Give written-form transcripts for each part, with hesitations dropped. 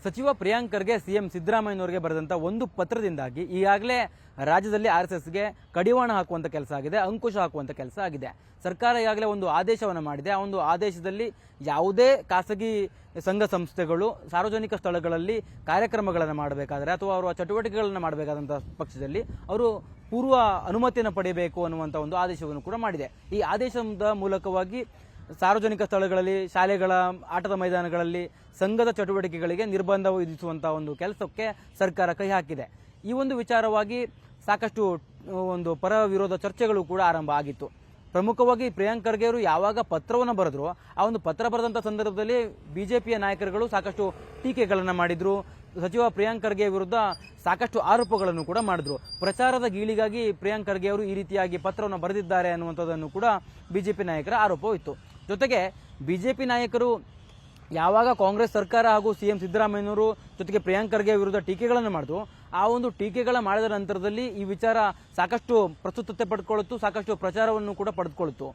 ಸಚಿವ ಪ್ರಿಯಾಂಕ್ ಖರ್ಗೆ ಸಿಎಂ ಸಿದ್ದರಾಮಯ್ಯನವರಿಗೆ ಬರೆದಂತ ಒಂದು ಪತ್ರದಿಂದಾಗಿ ಈಗಾಗಲೇ ರಾಜ್ಯದಲ್ಲಿ ಆರ್ಎಸ್ಎಸ್ಗೆ ಕಡಿವಾಣ ಹಾಕುವಂತ ಕೆಲಸ ಆಗಿದೆ, ಅಂಕುಶ ಹಾಕುವಂತ ಕೆಲಸ ಆಗಿದೆ. ಸರ್ಕಾರ ಈಗಾಗಲೇ ಒಂದು ಆದೇಶವನ್ನು ಮಾಡಿದೆ. ಆ ಒಂದು ಆದೇಶದಲ್ಲಿ ಯಾವುದೇ ಖಾಸಗಿ ಸಂಘ ಸಂಸ್ಥೆಗಳು ಸಾರ್ವಜನಿಕ ಸ್ಥಳಗಳಲ್ಲಿ ಕಾರ್ಯಕ್ರಮಗಳನ್ನು ಮಾಡಬೇಕಾದ್ರೆ ಅಥವಾ ಅವರ ಚಟುವಟಿಕೆಗಳನ್ನು ಮಾಡಬೇಕಾದಂಥ ಪಕ್ಷದಲ್ಲಿ ಅವರು ಪೂರ್ವ ಅನುಮತಿಯನ್ನು ಪಡೆಯಬೇಕು ಅನ್ನುವಂಥ ಒಂದು ಆದೇಶವನ್ನು ಕೂಡ ಮಾಡಿದೆ. ಈ ಆದೇಶದ ಮೂಲಕವಾಗಿ ಸಾರ್ವಜನಿಕ ಸ್ಥಳಗಳಲ್ಲಿ, ಶಾಲೆಗಳ ಆಟದ ಮೈದಾನಗಳಲ್ಲಿ ಸಂಘದ ಚಟುವಟಿಕೆಗಳಿಗೆ ನಿರ್ಬಂಧ ವಿಧಿಸುವಂತಹ ಒಂದು ಕೆಲಸಕ್ಕೆ ಸರ್ಕಾರ ಕೈ ಹಾಕಿದೆ. ಈ ಒಂದು ವಿಚಾರವಾಗಿ ಸಾಕಷ್ಟು ಒಂದು ಪರ ವಿರೋಧ ಚರ್ಚೆಗಳು ಕೂಡ ಆರಂಭ ಆಗಿತ್ತು. ಪ್ರಮುಖವಾಗಿ ಪ್ರಿಯಾಂಕ್ ಖರ್ಗೆ ಅವರು ಯಾವಾಗ ಪತ್ರವನ್ನು ಬರೆದ್ರು, ಆ ಒಂದು ಪತ್ರ ಬರೆದಂಥ ಸಂದರ್ಭದಲ್ಲಿ ಬಿಜೆಪಿಯ ನಾಯಕರುಗಳು ಸಾಕಷ್ಟು ಟೀಕೆಗಳನ್ನು ಮಾಡಿದ್ರು. ಸಚಿವ ಪ್ರಿಯಾಂಕ್ ಖರ್ಗೆ ವಿರುದ್ಧ ಸಾಕಷ್ಟು ಆರೋಪಗಳನ್ನು ಕೂಡ ಮಾಡಿದ್ರು. ಪ್ರಚಾರದ ಗೀಳಿಗಾಗಿ ಪ್ರಿಯಾಂಕ್ ಖರ್ಗೆ ಅವರು ಈ ರೀತಿಯಾಗಿ ಪತ್ರವನ್ನು ಬರೆದಿದ್ದಾರೆ ಅನ್ನುವಂಥದ್ದನ್ನು ಕೂಡ ಬಿಜೆಪಿ ನಾಯಕರ ಆರೋಪವಿತ್ತು. ಜೊತೆಗೆ ಬಿಜೆಪಿ ನಾಯಕರು ಯಾವಾಗ ಕಾಂಗ್ರೆಸ್ ಸರ್ಕಾರ ಹಾಗೂ ಸಿಎಂ ಸಿದ್ದರಾಮಯ್ಯನವರು ಜೊತೆಗೆ ಪ್ರಿಯಾಂಕ್ ಖರ್ಗೆ ವಿರುದ್ಧ ಟೀಕೆಗಳನ್ನು ಮಾಡಿದ್ರು, ಆ ಒಂದು ಟೀಕೆಗಳ ಮಾಡಿದ ನಂತರದಲ್ಲಿ ಈ ವಿಚಾರ ಸಾಕಷ್ಟು ಪ್ರಸ್ತುತತೆ ಪಡೆದುಕೊಳ್ಳುತ್ತು, ಸಾಕಷ್ಟು ಪ್ರಚಾರವನ್ನು ಕೂಡ ಪಡೆದುಕೊಳ್ಳುತ್ತು.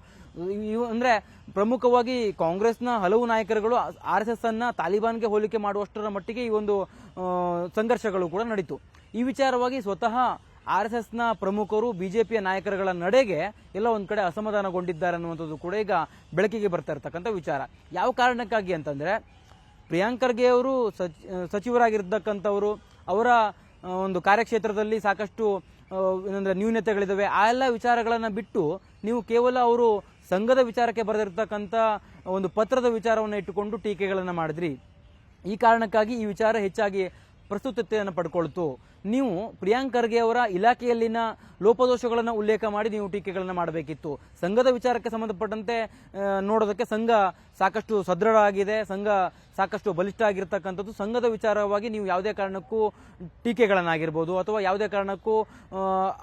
ಅಂದ್ರೆ ಪ್ರಮುಖವಾಗಿ ಕಾಂಗ್ರೆಸ್ನ ಹಲವು ನಾಯಕರುಗಳು ಆರ್ಎಸ್ಎಸ್ ಅನ್ನ ತಾಲಿಬಾನ್ಗೆ ಹೋಲಿಕೆ ಮಾಡುವಷ್ಟರ ಮಟ್ಟಿಗೆ ಈ ಒಂದು ಸಂಘರ್ಷಗಳು ಕೂಡ ನಡೀತು. ಈ ವಿಚಾರವಾಗಿ ಸ್ವತಃ ಆರ್ಎಸ್ಎಸ್ನ ಪ್ರಮುಖರು ಬಿಜೆಪಿಯ ನಾಯಕರುಗಳ ನಡೆಗೆ ಎಲ್ಲ ಒಂದ್ ಕಡೆ ಅಸಮಾಧಾನಗೊಂಡಿದ್ದಾರೆ ಅನ್ನುವಂಥದ್ದು ಕೂಡ ಈಗ ಬೆಳಕಿಗೆ ಬರ್ತಾ ಇರತಕ್ಕಂಥ ವಿಚಾರ. ಯಾವ ಕಾರಣಕ್ಕಾಗಿ ಅಂತಂದ್ರೆ ಪ್ರಿಯಾಂಕ್ ಖರ್ಗೆ ಅವರು ಸಚಿವರಾಗಿರ್ತಕ್ಕಂಥವರು, ಅವರ ಒಂದು ಕಾರ್ಯಕ್ಷೇತ್ರದಲ್ಲಿ ಸಾಕಷ್ಟು ಏನಂದ್ರೆ ನ್ಯೂನತೆಗಳಿದಾವೆ. ಆ ಎಲ್ಲ ವಿಚಾರಗಳನ್ನ ಬಿಟ್ಟು ನೀವು ಕೇವಲ ಅವರು ಸಂಘದ ವಿಚಾರಕ್ಕೆ ಬರೆದಿರ್ತಕ್ಕಂಥ ಒಂದು ಪತ್ರದ ವಿಚಾರವನ್ನು ಇಟ್ಟುಕೊಂಡು ಟೀಕೆಗಳನ್ನು ಮಾಡಿದ್ರಿ. ಈ ಕಾರಣಕ್ಕಾಗಿ ಈ ವಿಚಾರ ಹೆಚ್ಚಾಗಿ ಪ್ರಸ್ತುತತೆಯನ್ನು ಪಡ್ಕೊಳ್ತು. ನೀವು ಪ್ರಿಯಾಂಕ್ ಖರ್ಗೆ ಅವರ ಇಲಾಖೆಯಲ್ಲಿನ ಲೋಪದೋಷಗಳನ್ನು ಉಲ್ಲೇಖ ಮಾಡಿ ನೀವು ಟೀಕೆಗಳನ್ನು ಮಾಡಬೇಕಿತ್ತು. ಸಂಘದ ವಿಚಾರಕ್ಕೆ ಸಂಬಂಧಪಟ್ಟಂತೆ ನೋಡೋದಕ್ಕೆ ಸಂಘ ಸಾಕಷ್ಟು ಸದೃಢ ಆಗಿದೆ, ಸಂಘ ಸಾಕಷ್ಟು ಬಲಿಷ್ಠ ಆಗಿರ್ತಕ್ಕಂಥದ್ದು. ಸಂಘದ ವಿಚಾರವಾಗಿ ನೀವು ಯಾವುದೇ ಕಾರಣಕ್ಕೂ ಟೀಕೆಗಳನ್ನಾಗಿರ್ಬೋದು ಅಥವಾ ಯಾವುದೇ ಕಾರಣಕ್ಕೂ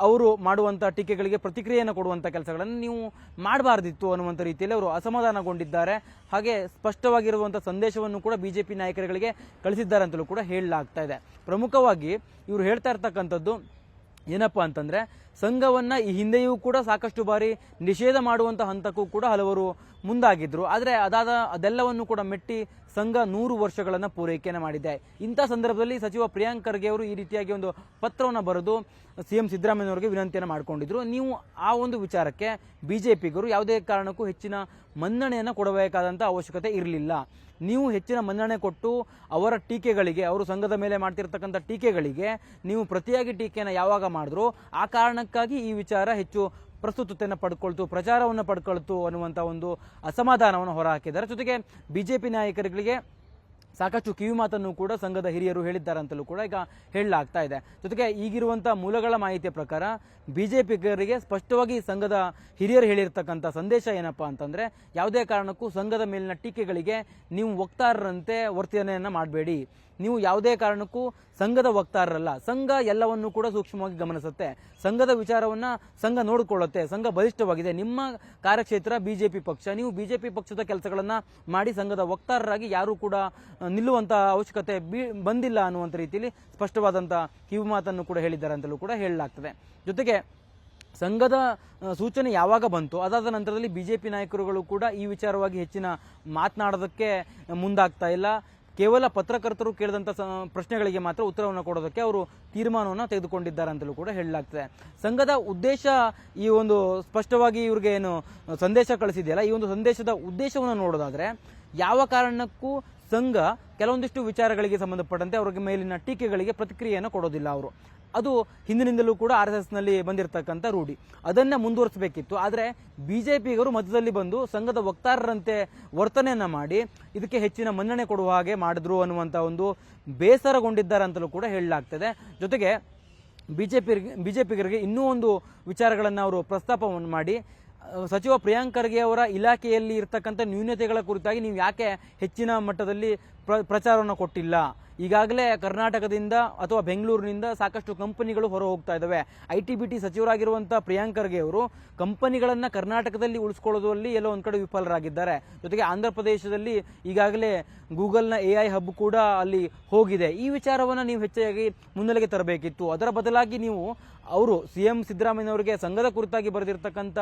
ಅವರು ಮಾಡುವಂಥ ಟೀಕೆಗಳಿಗೆ ಪ್ರತಿಕ್ರಿಯೆಯನ್ನು ಕೊಡುವಂಥ ಕೆಲಸಗಳನ್ನು ನೀವು ಮಾಡಬಾರ್ದಿತ್ತು ಅನ್ನುವಂಥ ರೀತಿಯಲ್ಲಿ ಅವರು ಅಸಮಾಧಾನಗೊಂಡಿದ್ದಾರೆ. ಹಾಗೆ ಸ್ಪಷ್ಟವಾಗಿರುವಂಥ ಸಂದೇಶವನ್ನು ಕೂಡ ಬಿಜೆಪಿ ನಾಯಕರುಗಳಿಗೆ ಕಳಿಸಿದ್ದಾರೆ ಅಂತಲೂ ಕೂಡ ಹೇಳಲಾಗ್ತಾ ಇದೆ. ಪ್ರಮುಖವಾಗಿ ಇವರು ಹೇಳ್ತಾ ಇರ್ತಕ್ಕಂಥದ್ದು ಏನಪ್ಪಾ ಅಂತಂದ್ರೆ, ಸಂಘವನ್ನ ಈ ಹಿಂದೆಯೂ ಕೂಡ ಸಾಕಷ್ಟು ಬಾರಿ ನಿಷೇಧ ಮಾಡುವಂತ ಹಂತಕ್ಕೂ ಕೂಡ ಹಲವರು ಮುಂದಾಗಿದ್ರು. ಆದ್ರೆ ಅದೆಲ್ಲವನ್ನು ಕೂಡ ಮೆಟ್ಟಿ ಸಂಘ 100 ವರ್ಷಗಳನ್ನ ಪೂರೈಕೆಯನ್ನು ಮಾಡಿದೆ. ಇಂಥ ಸಂದರ್ಭದಲ್ಲಿ ಸಚಿವ ಪ್ರಿಯಾಂಕ್ ಖರ್ಗೆ ಅವರು ಈ ರೀತಿಯಾಗಿ ಒಂದು ಪತ್ರವನ್ನು ಬರೆದು ಸಿಎಂ ಸಿದ್ದರಾಮಯ್ಯನವರಿಗೆ ವಿನಂತಿಯನ್ನು ಮಾಡಿಕೊಂಡಿದ್ರು. ನೀವು ಆ ಒಂದು ವಿಚಾರಕ್ಕೆ ಬಿಜೆಪಿಗರು ಯಾವುದೇ ಕಾರಣಕ್ಕೂ ಹೆಚ್ಚಿನ ಮನ್ನಣೆಯನ್ನು ಕೊಡಬೇಕಾದಂತ ಅವಶ್ಯಕತೆ ಇರಲಿಲ್ಲ. ನೀವು ಹೆಚ್ಚಿನ ಮನ್ನಣೆ ಕೊಟ್ಟು ಅವರ ಟೀಕೆಗಳಿಗೆ, ಅವರು ಸಂಘದ ಮೇಲೆ ಮಾಡ್ತಿರ್ತಕ್ಕಂಥ ಟೀಕೆಗಳಿಗೆ ನೀವು ಪ್ರತಿಯಾಗಿ ಟೀಕೆಯನ್ನು ಯಾವಾಗ ಮಾಡಿದ್ರು, ಆ ಕಾರಣಕ್ಕಾಗಿ ಈ ವಿಚಾರ ಹೆಚ್ಚು ಪ್ರಸ್ತುತತೆಯನ್ನು ಪಡ್ಕೊಳ್ತು, ಪ್ರಚಾರವನ್ನು ಪಡ್ಕೊಳ್ತು ಅನ್ನುವಂಥ ಒಂದು ಅಸಮಾಧಾನವನ್ನು ಹೊರಹಾಕಿದ್ದಾರೆ. ಜೊತೆಗೆ ಬಿಜೆಪಿ ನಾಯಕರುಗಳಿಗೆ ಸಾಕಷ್ಟು ಕಿವಿ ಮಾತನ್ನು ಕೂಡ ಸಂಘದ ಹಿರಿಯರು ಹೇಳಿದ್ದಾರೆ ಅಂತಲೂ ಕೂಡ ಈಗ ಹೇಳಲಾಗ್ತಾ ಇದೆ. ಜೊತೆಗೆ ಈಗಿರುವಂತಹ ಮೂಲಗಳ ಮಾಹಿತಿಯ ಪ್ರಕಾರ ಬಿಜೆಪಿಗರಿಗೆ ಸ್ಪಷ್ಟವಾಗಿ ಸಂಘದ ಹಿರಿಯರು ಹೇಳಿರ್ತಕ್ಕಂಥ ಸಂದೇಶ ಏನಪ್ಪಾ ಅಂತಂದ್ರೆ, ಯಾವುದೇ ಕಾರಣಕ್ಕೂ ಸಂಘದ ಮೇಲಿನ ಟೀಕೆಗಳಿಗೆ ನೀವು ವಕ್ತಾರರಂತೆ ವರ್ತನೆಯನ್ನ ಮಾಡಬೇಡಿ. ನೀವು ಯಾವುದೇ ಕಾರಣಕ್ಕೂ ಸಂಘದ ವಕ್ತಾರರಲ್ಲ. ಸಂಘ ಎಲ್ಲವನ್ನೂ ಕೂಡ ಸೂಕ್ಷ್ಮವಾಗಿ ಗಮನಿಸುತ್ತೆ. ಸಂಘದ ವಿಚಾರವನ್ನ ಸಂಘ ನೋಡಿಕೊಳ್ಳುತ್ತೆ. ಸಂಘ ಬಲಿಷ್ಠವಾಗಿದೆ. ನಿಮ್ಮ ಕಾರ್ಯಕ್ಷೇತ್ರ ಬಿಜೆಪಿ ಪಕ್ಷ, ನೀವು ಬಿಜೆಪಿ ಪಕ್ಷದ ಕೆಲಸಗಳನ್ನ ಮಾಡಿ ಸಂಘದ ವಕ್ತಾರರಾಗಿ ಯಾರು ಕೂಡ ನಿಲ್ಲುವಂತ ಅವಶ್ಯಕತೆ ಬಂದಿಲ್ಲ ಅನ್ನುವಂಥ ರೀತಿಯಲ್ಲಿ ಸ್ಪಷ್ಟವಾದಂತ ಕಿವಿ ಮಾತನ್ನು ಕೂಡ ಹೇಳಿದ್ದಾರೆ ಅಂತಲೂ ಕೂಡ ಹೇಳಲಾಗ್ತದೆ. ಜೊತೆಗೆ ಸಂಘದ ಸೂಚನೆ ಯಾವಾಗ ಬಂತು, ಅದಾದ ನಂತರದಲ್ಲಿ ಬಿಜೆಪಿ ನಾಯಕರುಗಳು ಕೂಡ ಈ ವಿಚಾರವಾಗಿ ಹೆಚ್ಚಿನ ಮಾತನಾಡೋದಕ್ಕೆ ಮುಂದಾಗ್ತಾ ಇಲ್ಲ. ಕೇವಲ ಪತ್ರಕರ್ತರು ಕೇಳಿದಂಥ ಪ್ರಶ್ನೆಗಳಿಗೆ ಮಾತ್ರ ಉತ್ತರವನ್ನು ಕೊಡೋದಕ್ಕೆ ಅವರು ತೀರ್ಮಾನವನ್ನು ತೆಗೆದುಕೊಂಡಿದ್ದಾರೆ ಅಂತಲೂ ಕೂಡ ಹೇಳಲಾಗ್ತದೆ. ಸಂಘದ ಉದ್ದೇಶ ಈ ಒಂದು ಸ್ಪಷ್ಟವಾಗಿ ಇವ್ರಿಗೆ ಏನು ಸಂದೇಶ ಕಳಿಸಿದೆಯಲ್ಲ, ಈ ಒಂದು ಸಂದೇಶದ ಉದ್ದೇಶವನ್ನು ನೋಡೋದಾದ್ರೆ ಯಾವ ಕಾರಣಕ್ಕೂ ಸಂಘ ಕೆಲವೊಂದಿಷ್ಟು ವಿಚಾರಗಳಿಗೆ ಸಂಬಂಧಪಟ್ಟಂತೆ ಅವರಿಗೆ ಮೇಲಿನ ಟೀಕೆಗಳಿಗೆ ಪ್ರತಿಕ್ರಿಯೆಯನ್ನು ಕೊಡೋದಿಲ್ಲ. ಅವರು ಅದು ಹಿಂದಿನಿಂದಲೂ ಕೂಡ ಆರ್ಎಸ್ಎಸ್ ನಲ್ಲಿ ಬಂದಿರತಕ್ಕಂಥ ರೂಢಿ, ಅದನ್ನ ಮುಂದುವರಿಸಬೇಕಿತ್ತು. ಆದ್ರೆ ಬಿಜೆಪಿಗರು ಮಧ್ಯದಲ್ಲಿ ಬಂದು ಸಂಘದ ವಕ್ತಾರರಂತೆ ವರ್ತನೆಯನ್ನ ಮಾಡಿ ಇದಕ್ಕೆ ಹೆಚ್ಚಿನ ಮನ್ನಣೆ ಕೊಡುವ ಹಾಗೆ ಮಾಡಿದ್ರು ಒಂದು ಬೇಸರಗೊಂಡಿದ್ದಾರೆ ಅಂತಲೂ ಕೂಡ ಹೇಳಲಾಗ್ತದೆ. ಜೊತೆಗೆ ಬಿಜೆಪಿಗರಿಗೆ ಇನ್ನೂ ಒಂದು ವಿಚಾರಗಳನ್ನ ಅವರು ಪ್ರಸ್ತಾಪವನ್ನು ಮಾಡಿ, ಸಚಿವ ಪ್ರಿಯಾಂಕ್ ಖರ್ಗೆ ಅವರ ಇಲಾಖೆಯಲ್ಲಿ ಇರತಕ್ಕಂಥ ನ್ಯೂನತೆಗಳ ಕುರಿತಾಗಿ ನೀವು ಯಾಕೆ ಹೆಚ್ಚಿನ ಮಟ್ಟದಲ್ಲಿ ಪ್ರಚಾರವನ್ನು ಕೊಟ್ಟಿಲ್ಲ? ಈಗಾಗಲೇ ಕರ್ನಾಟಕದಿಂದ ಅಥವಾ ಬೆಂಗಳೂರಿನಿಂದ ಸಾಕಷ್ಟು ಕಂಪನಿಗಳು ಹೊರ ಹೋಗ್ತಾ ಇದಾವೆ. ಐಟಿ-ಬಿಟಿ ಸಚಿವರಾಗಿರುವಂತಹ ಪ್ರಿಯಾಂಕ್ ಖರ್ಗೆ ಅವರು ಕಂಪನಿಗಳನ್ನ ಕರ್ನಾಟಕದಲ್ಲಿ ಉಳಿಸ್ಕೊಳ್ಳೋದ್ರಲ್ಲಿ ಎಲ್ಲೋ ಒಂದ್ ಕಡೆ ವಿಫಲರಾಗಿದ್ದಾರೆ. ಜೊತೆಗೆ ಆಂಧ್ರ ಪ್ರದೇಶದಲ್ಲಿ ಈಗಾಗಲೇ ಗೂಗಲ್ನ AI ಹಬ್ ಕೂಡ ಅಲ್ಲಿ ಹೋಗಿದೆ. ಈ ವಿಚಾರವನ್ನ ನೀವು ಹೆಚ್ಚಾಗಿ ಮುನ್ನೆಲೆಗೆ ತರಬೇಕಿತ್ತು. ಅದರ ಬದಲಾಗಿ ನೀವು ಅವರು ಸಿಎಂ ಸಿದ್ದರಾಮಯ್ಯನವರಿಗೆ ಸಂಘದ ಕುರಿತಾಗಿ ಬರೆದಿರ್ತಕ್ಕಂಥ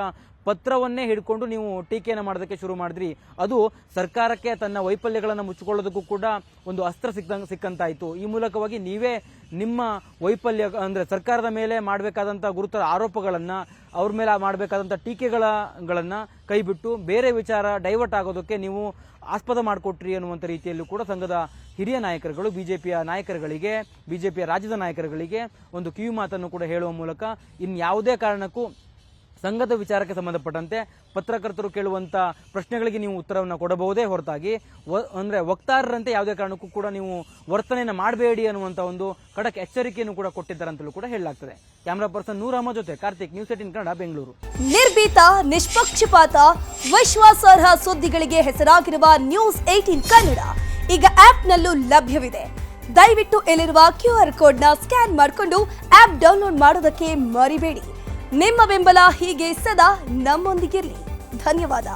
ಪತ್ರವನ್ನೇ ಹಿಡ್ಕೊಂಡು ನೀವು ಟೀಕೆಯನ್ನು ಮಾಡೋದಕ್ಕೆ ಶುರು ಮಾಡಿದ್ರಿ. ಅದು ಸರ್ಕಾರಕ್ಕೆ ತನ್ನ ವೈಫಲ್ಯಗಳನ್ನು ಮುಚ್ಚಿಕೊಳ್ಳೋದಕ್ಕೂ ಕೂಡ ಒಂದು ಅಸ್ತ್ರ ಸಿಕ್ಕಂತ ಮಾಡಬೇಕಂತಾಯಿತು. ಈ ಮೂಲಕವಾಗಿ ನೀವೇ ನಿಮ್ಮ ವೈಫಲ್ಯ ಅಂದರೆ ಸರ್ಕಾರದ ಮೇಲೆ ಮಾಡಬೇಕಾದಂಥ ಗುರುತರ ಆರೋಪಗಳನ್ನು, ಅವ್ರ ಮೇಲೆ ಮಾಡಬೇಕಾದಂಥ ಟೀಕೆಗಳನ್ನು ಕೈಬಿಟ್ಟು ಬೇರೆ ವಿಚಾರ ಡೈವರ್ಟ್ ಆಗೋದಕ್ಕೆ ನೀವು ಆಸ್ಪದ ಮಾಡಿಕೊಟ್ರಿ ಅನ್ನುವಂಥ ರೀತಿಯಲ್ಲೂ ಕೂಡ ಸಂಘದ ಹಿರಿಯ ನಾಯಕರುಗಳು ಬಿಜೆಪಿಯ ನಾಯಕರುಗಳಿಗೆ, ಬಿಜೆಪಿಯ ರಾಜ್ಯದ ನಾಯಕರುಗಳಿಗೆ ಒಂದು ಕಿವಿ ಮಾತನ್ನು ಕೂಡ ಹೇಳುವ ಮೂಲಕ ಇನ್ಯಾವುದೇ ಕಾರಣಕ್ಕೂ ಸಂಘದ ವಿಚಾರಕ್ಕೆ ಸಂಬಂಧಪಟ್ಟಂತೆ ಪತ್ರಕರ್ತರು ಕೇಳುವಂಥ ಪ್ರಶ್ನೆಗಳಿಗೆ ನೀವು ಉತ್ತರವನ್ನು ಕೊಡಬಹುದೇ ಹೊರತಾಗಿ ಅಂದರೆ ವಕ್ತಾರರಂತೆ ಯಾವುದೇ ಕಾರಣಕ್ಕೂ ಕೂಡ ನೀವು ವರ್ತನೆಯನ್ನು ಮಾಡಬೇಡಿ ಅನ್ನುವಂಥ ಒಂದು ಖಡಕ್ ಎಚ್ಚರಿಕೆಯನ್ನು ಕೂಡ ಕೊಟ್ಟಿದ್ದಾರೆ ಅಂತಲೂ ಕೂಡ ಹೇಳಲಾಗ್ತದೆ. ಕ್ಯಾಮರಾ ಪರ್ಸನ್ ನೂರ್ ಅಹಮದ್ ಜೊತೆ ಕಾರ್ತಿಕ್, ನ್ಯೂಸ್ 18 ಕನ್ನಡ, ಬೆಂಗಳೂರು. ನಿರ್ಭೀತ, ನಿಷ್ಪಕ್ಷಪಾತ, ವಿಶ್ವಾಸಾರ್ಹ ಸುದ್ದಿಗಳಿಗೆ ಹೆಸರಾಗಿರುವ ನ್ಯೂಸ್ 18 ಕನ್ನಡ ಈಗ ಆಪ್ನಲ್ಲೂ ಲಭ್ಯವಿದೆ. ದಯವಿಟ್ಟು ಇಲ್ಲಿರುವ QR ಕೋಡ್ನ ಸ್ಕ್ಯಾನ್ ಮಾಡಿಕೊಂಡು ಆಪ್ ಡೌನ್ಲೋಡ್ ಮಾಡೋದಕ್ಕೆ ಮರಿಬೇಡಿ. ನಿಮ್ಮ ಬೆಂಬಲ ಹೀಗೆ ಸದಾ ನಮ್ಮೊಂದಿಗಿರಲಿ. ಧನ್ಯವಾದ.